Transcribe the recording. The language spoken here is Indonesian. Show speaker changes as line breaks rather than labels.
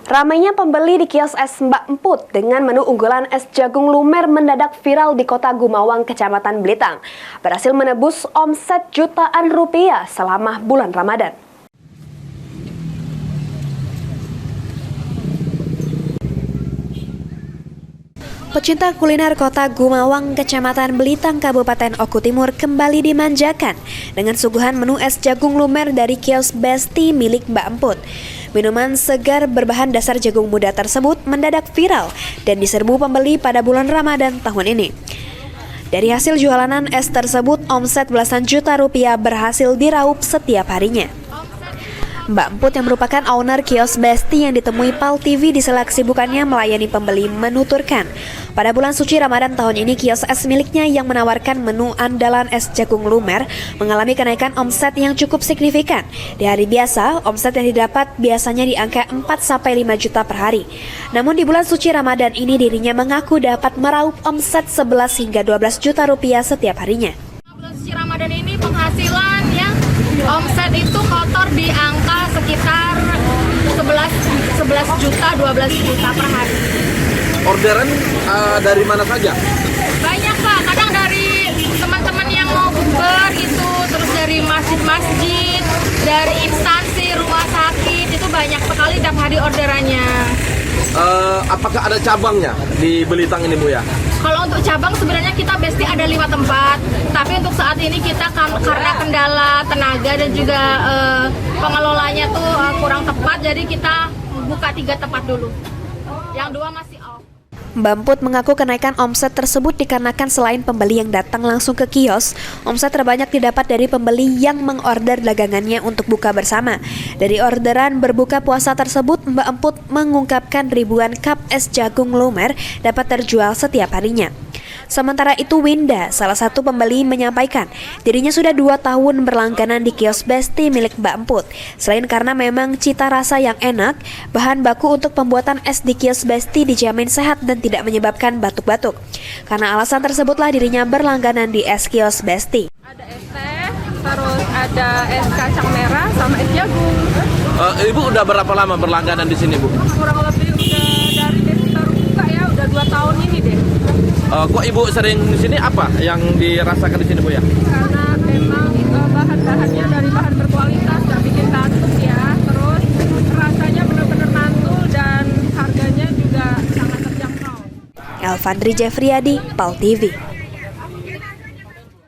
Ramainya pembeli di kios es Mbak Emput dengan menu unggulan es jagung lumer mendadak viral di Kota Gumawang, Kecamatan Belitang. Berhasil menebus omset jutaan rupiah selama bulan Ramadan. Pecinta kuliner Kota Gumawang, Kecamatan Belitang, Kabupaten Oku Timur kembali dimanjakan dengan suguhan menu es jagung lumer dari kios Besti milik Mbak Emput. Minuman segar berbahan dasar jagung muda tersebut mendadak viral dan diserbu pembeli pada bulan Ramadan tahun ini. Dari hasil jualan es tersebut, omset belasan juta rupiah berhasil diraup setiap harinya. Mbak Emput yang merupakan owner kios Besti yang ditemui PAL TV di sela kesibukannya melayani pembeli menuturkan, pada bulan suci Ramadan tahun ini kios es miliknya yang menawarkan menu andalan es jagung lumer mengalami kenaikan omset yang cukup signifikan. Di hari biasa, omset yang didapat biasanya di angka 4-5 juta per hari. Namun di bulan suci Ramadan ini dirinya mengaku dapat meraup omset 11 hingga 12 juta rupiah setiap harinya.
Bulan suci Ramadan ini penghasilan ya, omset itu kotor di angka sekitar 11 juta, 12 juta per hari.
Orderan dari mana saja?
Banyak Pak, kadang dari teman-teman yang mau bukber gitu, terus dari masjid-masjid, dari instansi, rumah sakit, itu banyak sekali tiap hari orderannya.
Apakah ada cabangnya di Belitang ini Bu ya?
Kalau untuk cabang sebenarnya kita Besti ada 5 tempat, tapi untuk saat ini kita karena kendala tenaga dan juga pengelolanya tuh kurang tepat, jadi kita buka 3 tempat dulu. Yang 2 masih off.
Mbak Emput mengaku kenaikan omset tersebut dikarenakan selain pembeli yang datang langsung ke kios, omset terbanyak didapat dari pembeli yang mengorder dagangannya untuk buka bersama. Dari orderan berbuka puasa tersebut, Mbak Emput mengungkapkan ribuan cup es jagung lumer dapat terjual setiap harinya. Sementara itu Winda, salah satu pembeli, menyampaikan dirinya sudah 2 tahun berlangganan di kios Besti milik Mbak Emput. Selain karena memang cita rasa yang enak, bahan baku untuk pembuatan es di kios Besti dijamin sehat dan tidak menyebabkan batuk-batuk. Karena alasan tersebutlah dirinya berlangganan di es kios Besti.
Ada es teh, terus ada es kacang merah sama es jagung.
Ibu udah berapa lama berlangganan di sini Bu?
Kurang lebih udah dari Besti baru buka ya, udah 2 tahun ini deh.
Kok Ibu sering di sini, apa yang dirasakan di sini Bu ya?
Karena memang bahan-bahannya dari bahan berkualitas, gak bikin batuk ya. Terus rasanya benar-benar mantul dan harganya juga sangat terjangkau.
Elvandri Jeffriyadi, PAL TV.